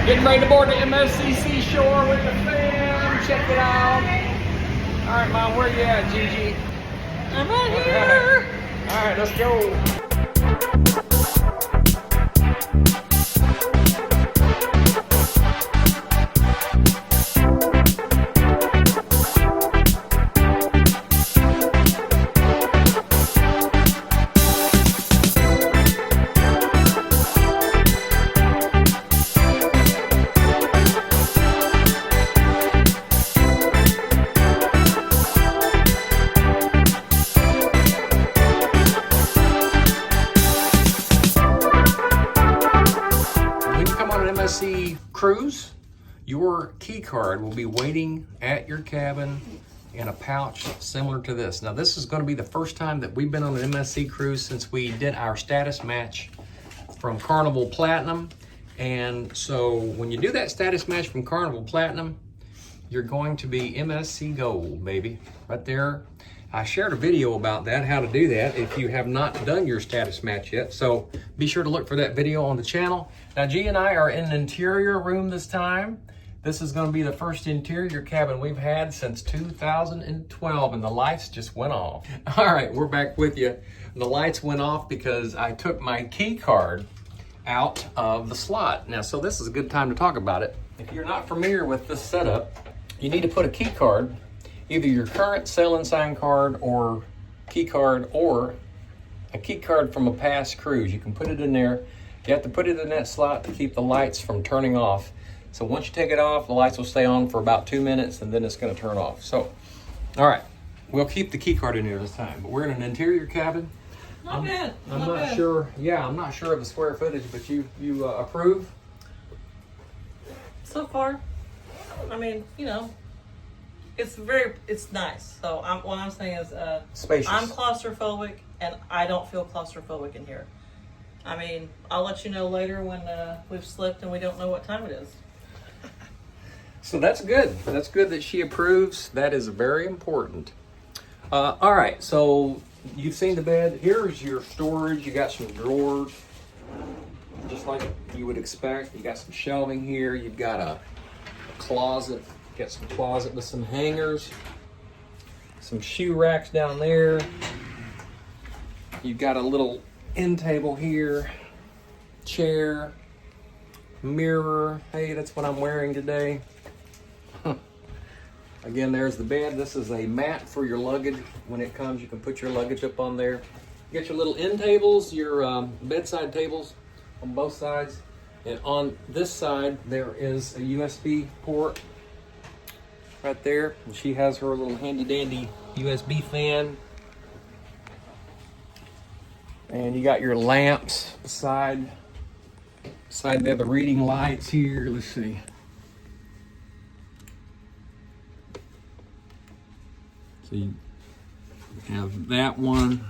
Getting ready to board the MSC Seashore with the fam. Check it out. All right, Mom, where you at, Gigi? I'm right here. All right, let's go. MSC cruise, your key card will be waiting at your cabin in a pouch similar to this. Now, this is going to be the first time that we've been on an MSC cruise since we did our status match from Carnival Platinum. And so when you do that status match from Carnival Platinum, you're going to be MSC Gold, baby, right there. I shared a video about that, how to do that, if you have not done your status match yet. So be sure to look for that video on the channel. Now, G and I are in an interior room this time. This is going to be the first interior cabin we've had since 2012, and the lights just went off. All right, we're back with you. The lights went off because I took my key card out of the slot. Now, so this is a good time to talk about it. If you're not familiar with this setup, you need to put a key card, either your current Sail and Sign card or key card, or a key card from a past cruise. You can put it in there. You have to put it in that slot to keep the lights from turning off. So once you take it off, the lights will stay on for about 2 minutes and then it's going to turn off. So, all right, we'll keep the key card in here this time. But we're in an interior cabin. Not bad. I'm not sure. Yeah, I'm not sure of the square footage, but you approve? So far, I mean, you know, it's nice. So what I'm saying is, spacious. I'm claustrophobic, and I don't feel claustrophobic in here. I mean, I'll let you know later when we've slept and we don't know what time it is. So that's good. That's good that she approves. That is very important. All right, so you've seen the bed. Here's your storage. You got some drawers, just like you would expect. You got some shelving here. You've got a closet. Got some closet with some hangers, some shoe racks down there. You've got a little end table here, chair, mirror. Hey, that's what I'm wearing today. Again, there's the bed. This is a mat for your luggage. When it comes, you can put your luggage up on there. You got your little end tables, your bedside tables on both sides. And on this side, there is a USB port right there. And she has her little handy dandy USB fan. And you got your lamps beside there, the reading lights here. Let's see. So you have that one.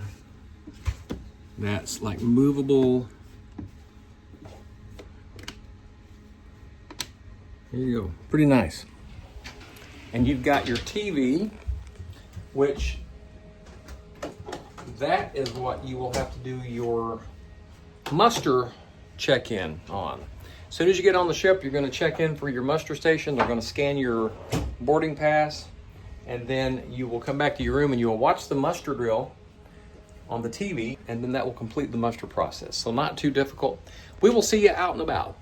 That's like movable. There you go. Pretty nice. And you've got your TV, which that is what you will have to do your muster check-in on. As soon as you get on the ship, you're going to check in for your muster station. They're going to scan your boarding pass, and then you will come back to your room and you will watch the muster drill on the TV, and then that will complete the muster process. So not too difficult. We will see you out and about.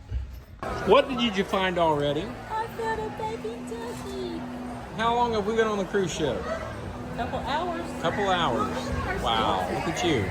What did you find already? I got a baby ducky. How long have we been on the cruise ship? Couple hours. Couple hours. Wow, look at you.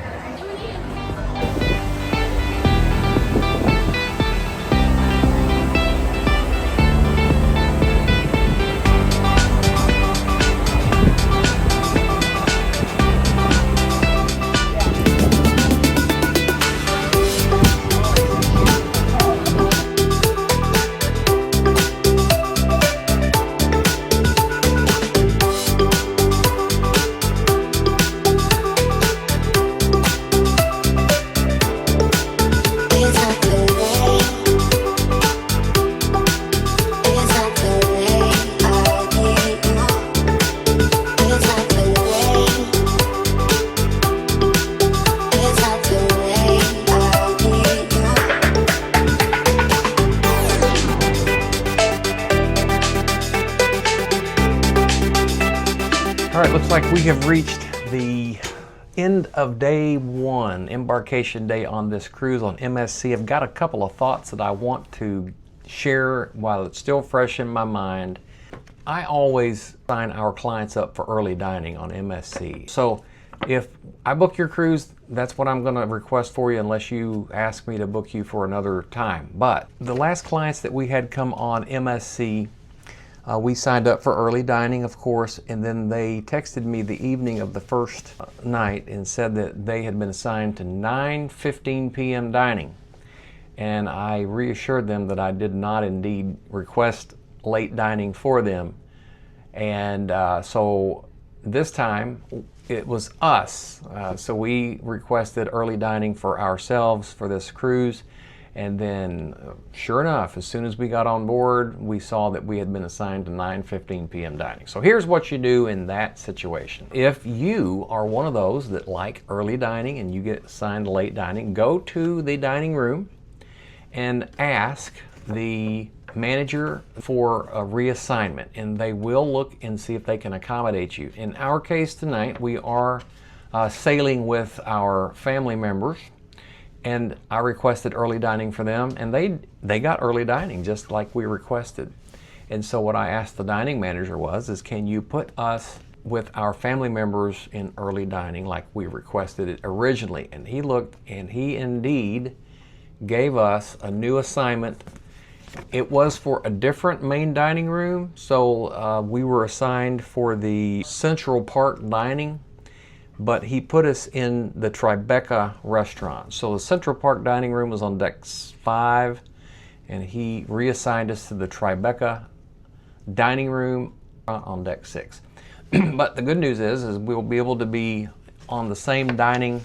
All right, looks like we have reached the end of day one, embarkation day on this cruise on MSC. I've got a couple of thoughts that I want to share while it's still fresh in my mind. I always sign our clients up for early dining on MSC. So if I book your cruise, that's what I'm going to request for you unless you ask me to book you for another time. But the last clients that we had come on MSC, we signed up for early dining, of course, and then they texted me the evening of the first night and said that they had been assigned to 9:15 p.m. dining. And I reassured them that I did not indeed request late dining for them. And so this time it was us. So we requested early dining for ourselves for this cruise. And then, sure enough, as soon as we got on board, we saw that we had been assigned to 9:15 p.m. dining. So here's what you do in that situation. If you are one of those that like early dining and you get assigned to late dining, go to the dining room and ask the manager for a reassignment, and they will look and see if they can accommodate you. In our case tonight, we are sailing with our family members, and I requested early dining for them, and they got early dining just like we requested. And so what I asked the dining manager is can you put us with our family members in early dining like we requested it originally? And he looked, and he indeed gave us a new assignment. It was for a different main dining room, so we were assigned for the Central Park dining, but he put us in the Tribeca restaurant. So the Central Park dining room was on deck 5, and he reassigned us to the Tribeca dining room on deck 6. But the good news is we'll be able to be on the same the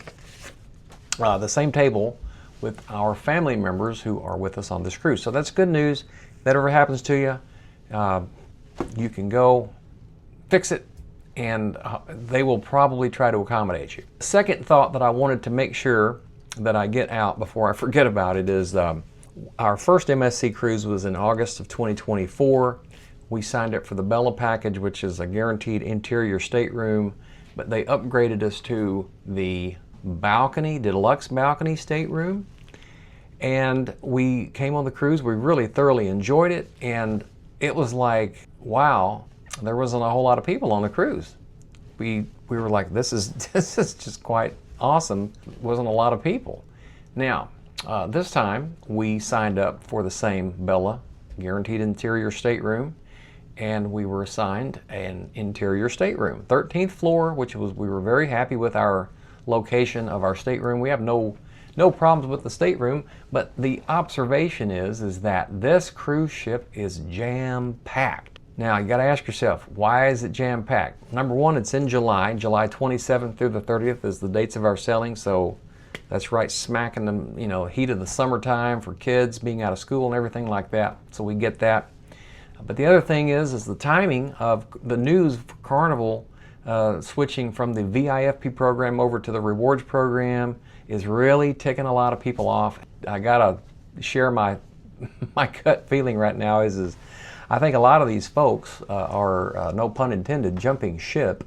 same table with our family members who are with us on this cruise. So that's good news. If that ever happens to you, you can go fix it, and they will probably try to accommodate you. Second thought that I wanted to make sure that I get out before I forget about it is our first MSC cruise was in August of 2024. We signed up for the Bella package, which is a guaranteed interior stateroom, but they upgraded us to the balcony, deluxe balcony stateroom. And we came on the cruise. We really thoroughly enjoyed it, and it was like, wow, there wasn't a whole lot of people on the cruise. We were like, this is just quite awesome. Wasn't a lot of people. Now, this time we signed up for the same Bella guaranteed interior stateroom, and we were assigned an interior stateroom, 13th floor, we were very happy with our location of our stateroom. We have no problems with the stateroom, but the observation is that this cruise ship is jam-packed. Now, you got to ask yourself, why is it jam-packed? Number one, it's in July 27th through the 30th is the dates of our sailing, so that's right smack in the heat of the summertime for kids being out of school and everything like that, so we get that. But the other thing is the timing of the news for Carnival switching from the VIFP program over to the rewards program is really ticking a lot of people off. I gotta share my gut feeling right now is I think a lot of these folks are, no pun intended, jumping ship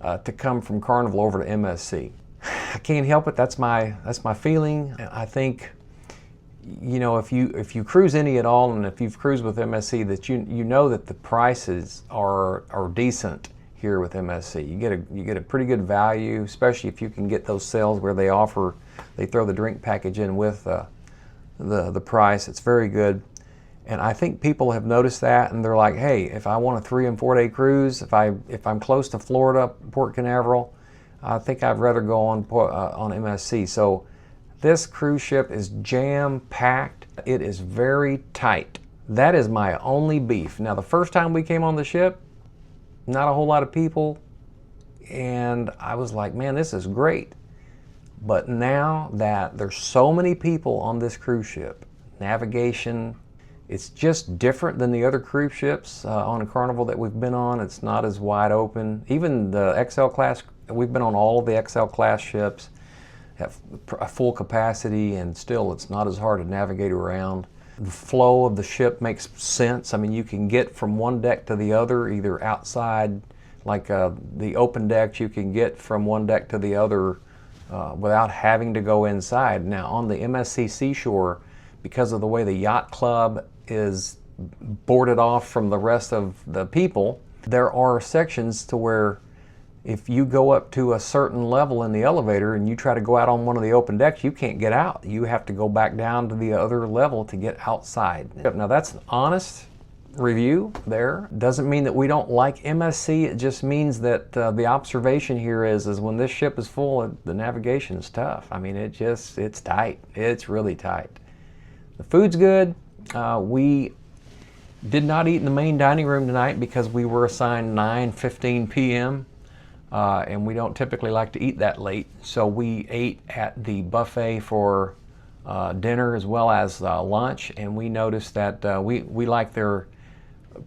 to come from Carnival over to MSC. I can't help it. That's my feeling. I think, if you cruise any at all, and if you've cruised with MSC, that you know that the prices are decent here with MSC. You get a pretty good value, especially if you can get those sales where they throw the drink package in with the price. It's very good. And I think people have noticed that, and they're like, hey, if I want a 3 and 4 day cruise, if I'm close to Florida, Port Canaveral, I think I'd rather go on MSC. So this cruise ship is jam-packed. It is very tight. That is my only beef. Now, the first time we came on the ship, not a whole lot of people, and I was like, man, this is great. But now that there's so many people on this cruise ship, navigation, it's just different than the other cruise ships on a Carnival that we've been on. It's not as wide open. Even the XL class, we've been on all of the XL class ships, have a full capacity, and still it's not as hard to navigate around. The flow of the ship makes sense. I mean, you can get from one deck to the other, either outside like the open decks you can get from one deck to the other without having to go inside. Now on the MSC Seashore, because of the way the yacht club is boarded off from the rest of the people, there are sections to where if you go up to a certain level in the elevator and you try to go out on one of the open decks, you can't get out. You have to go back down to the other level to get outside. Now that's an honest review there. Doesn't mean that we don't like MSC. It just means that the observation here is when this ship is full, the navigation is tough. I mean, it's tight. It's really tight. The food's good. We did not eat in the main dining room tonight because we were assigned 9:15 p.m. And we don't typically like to eat that late. So we ate at the buffet for dinner as well as lunch, and we noticed that we like their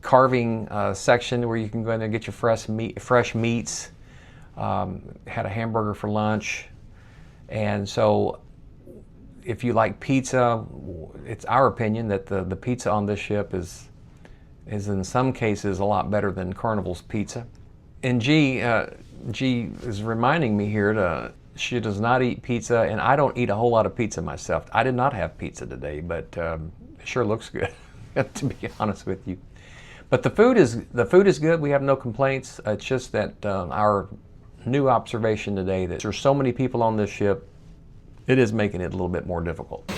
carving section where you can go in there and get your fresh meats. Had a hamburger for lunch, and so if you like pizza, it's our opinion that the pizza on this ship is in some cases a lot better than Carnival's pizza. And G is reminding me here she does not eat pizza, and I don't eat a whole lot of pizza myself. I did not have pizza today, but it sure looks good, to be honest with you. But the food is good. We have no complaints. It's just that our new observation today that there's so many people on this ship, it is making it a little bit more difficult.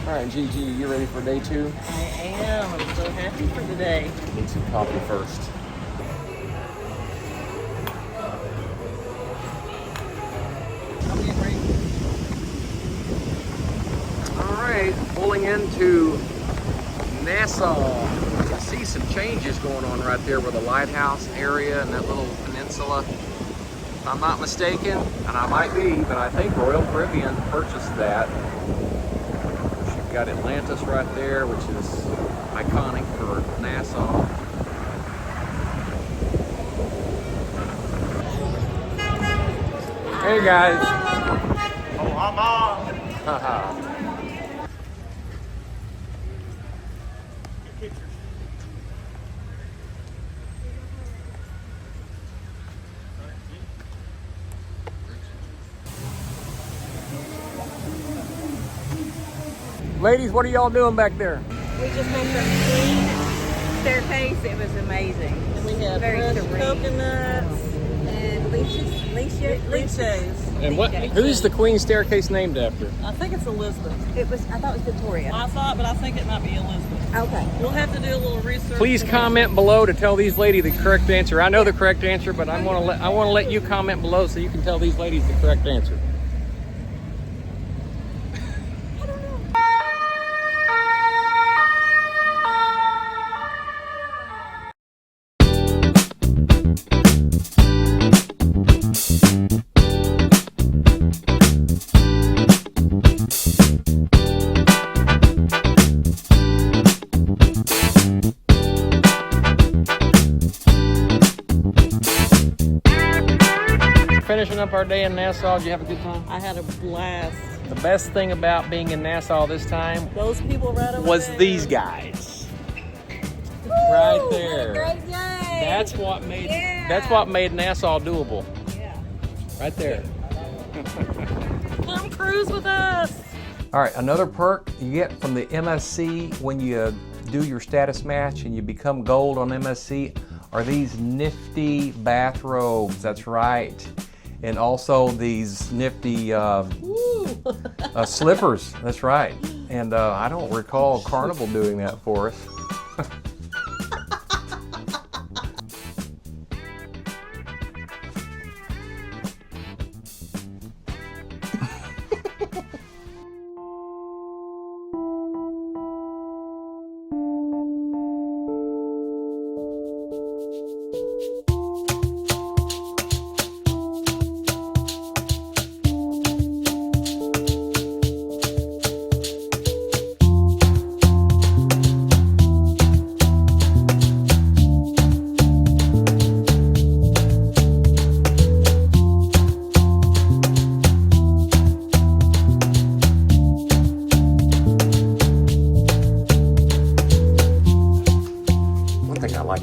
All right, Gigi, you ready for day 2? I am. I'm so happy for today. Need some coffee first. All right, pulling into Nassau. You can see some changes going on right there with the lighthouse area and that little peninsula. If I'm not mistaken, and I might be, but I think Royal Caribbean purchased that. You've got Atlantis right there, which is iconic for Nassau. Hey guys. Oh, I'm on. Haha. Ladies, what are y'all doing back there? We just went from clean staircase. It was amazing. And we had Very fresh serene. coconuts, And leches. And what? Who's the Queen Staircase named after? I think it's Elizabeth. I thought it was Victoria. I thought, but I think it might be Elizabeth. Okay. We'll have to do a little research. Please comment below to tell these ladies the correct answer. I know the correct answer, but I want to let you comment below so you can tell these ladies the correct answer. Finishing up our day in Nassau. Did you have a good time? I had a blast. The best thing about being in Nassau this time Those people right over was there. these guys. Right Woo, there. What a great day. That's what made Nassau doable. Yeah. Right there. Come cruise with us. All right, another perk you get from the MSC when you do your status match and you become gold on MSC are these nifty bathrobes. That's right. And also these nifty slippers. That's right. And I don't recall Carnival doing that for us.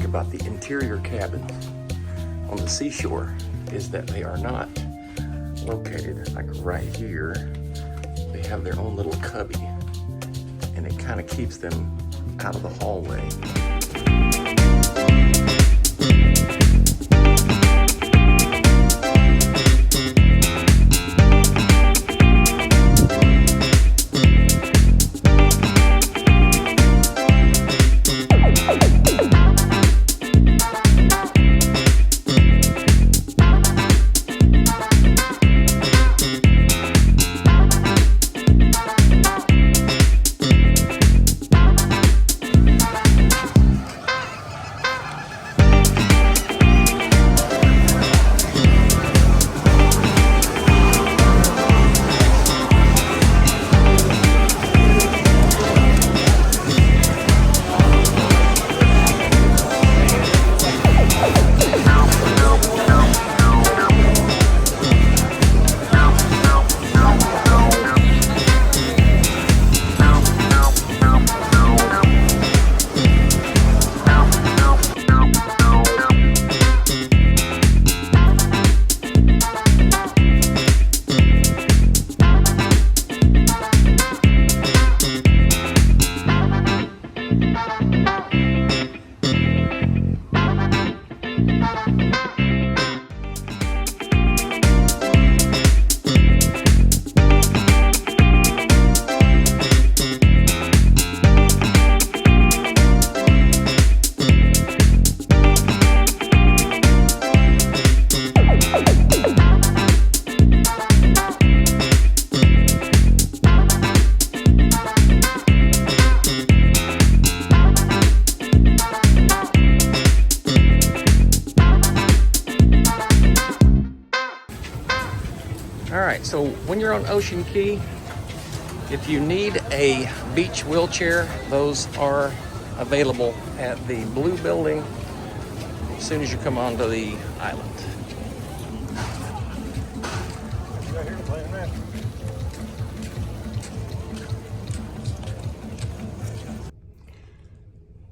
About the interior cabins on the Seashore is that they are not located like right here. They have their own little cubby, and it kind of keeps them out of the hallway. Alright, so when you're on Ocean Key, if you need a beach wheelchair, those are available at the blue building as soon as you come onto the island.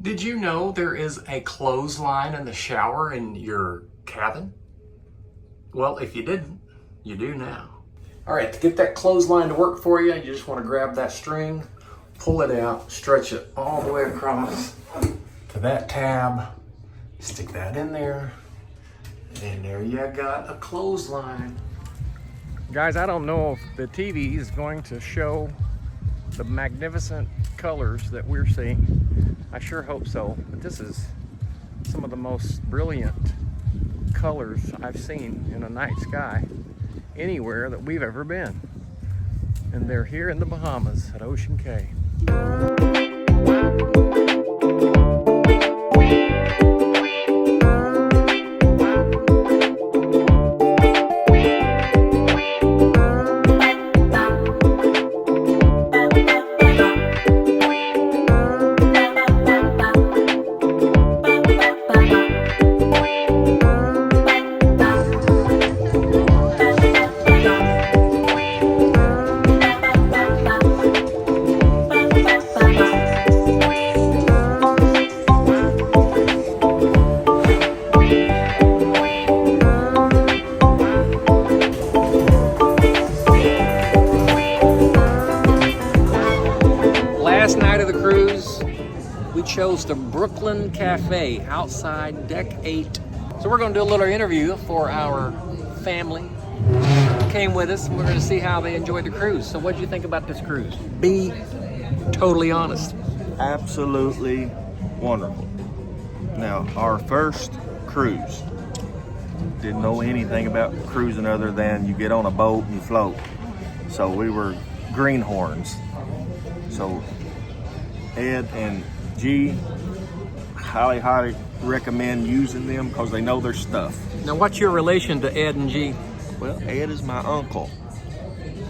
Did you know there is a clothesline in the shower in your cabin? Well, if you didn't, you do now. All right, to get that clothesline to work for you, you just want to grab that string, pull it out, stretch it all the way across to that tab, stick that in there, and there you got a clothesline. Guys, I don't know if the TV is going to show the magnificent colors that we're seeing. I sure hope so, but this is some of the most brilliant colors I've seen in a night sky anywhere that we've ever been. And they're here in the Bahamas at Ocean Cay. Last night of the cruise, we chose the Brooklyn Cafe outside Deck 8. So we're going to do a little interview for our family who came with us. We're going to see how they enjoyed the cruise. So what did you think about this cruise? Be totally honest. Absolutely wonderful. Now, our first cruise, didn't know anything about cruising other than you get on a boat and you float. So we were greenhorns. So Ed and G, highly recommend using them because they know their stuff. Now, what's your relation to Ed and G? Well, Ed is my uncle.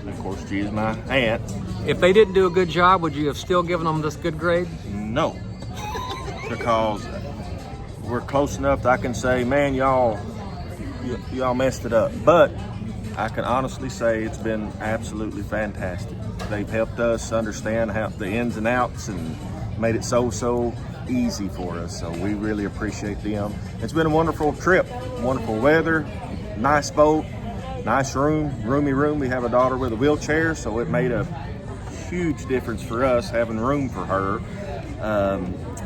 Of course, G is my aunt. If they didn't do a good job, would you have still given them this good grade? No, because we're close enough that I can say, man, y'all messed it up. But I can honestly say it's been absolutely fantastic. They've helped us understand how the ins and outs and made it so easy for us. So we really appreciate them. It's been a wonderful trip, wonderful weather, nice boat, nice room, roomy room. We have a daughter with a wheelchair, so it made a huge difference for us having room for her.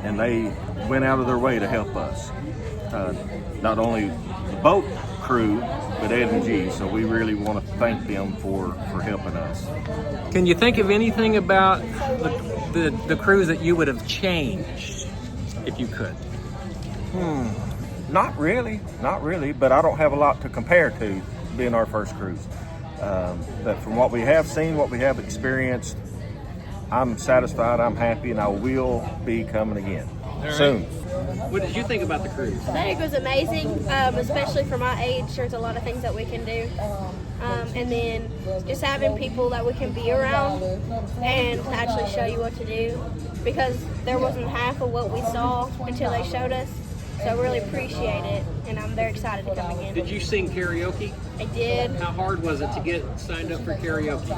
And they went out of their way to help us. Not only the boat crew, but Ed and G. So we really want to thank them for helping us. Can you think of anything about the cruise that you would have changed if you could? Not really, but I don't have a lot to compare to being our first cruise. But from what we have seen, what we have experienced, I'm satisfied, I'm happy, and I will be coming again soon. What did you think about the cruise? I think it was amazing, especially for my age. There's a lot of things that we can do. And then just having people that we can be around and actually show you what to do, because there wasn't half of what we saw until they showed us. So I really appreciate it, and I'm very excited to come again. Did you sing karaoke? I did. How hard was it to get signed up for karaoke?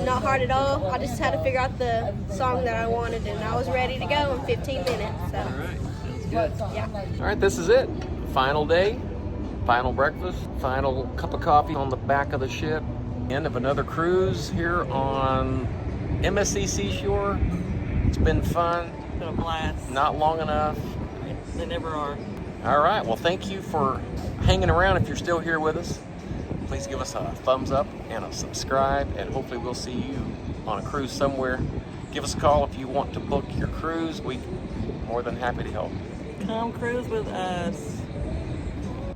Not hard at all. I just had to figure out the song that I wanted, and I was ready to go in 15 minutes. So. All right, sounds good. Yeah. All right, this is it. Final day, final breakfast, final cup of coffee on the back of the ship. End of another cruise here on MSC Seashore. It's been fun. It's been a blast. Not long enough. They never are. All right, well, thank you for hanging around. If you're still here with us, please give us a thumbs up and a subscribe, and hopefully we'll see you on a cruise somewhere. Give us a call if you want to book your cruise. We're more than happy to help. Come cruise with us.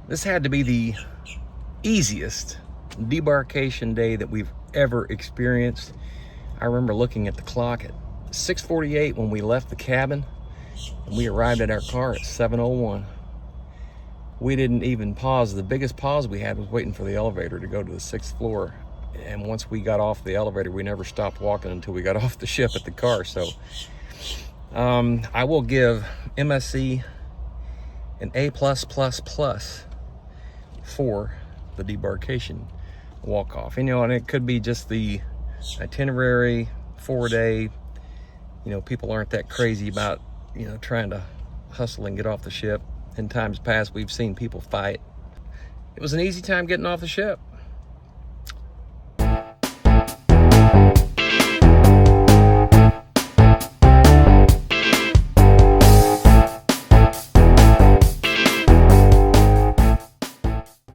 This had to be the easiest debarkation day that we've ever experienced. I remember looking at the clock at 6:48 when we left the cabin, and we arrived at our car at 7:01. We didn't even pause. The biggest pause we had was waiting for the elevator to go to the 6th floor. And once we got off the elevator, we never stopped walking until we got off the ship at the car. So I will give MSC an A+++ for the debarkation walk-off. You know, and it could be just the itinerary, 4-day. You know, people aren't that crazy about, you know, trying to hustle and get off the ship. In times past, we've seen people fight. It was an easy time getting off the ship.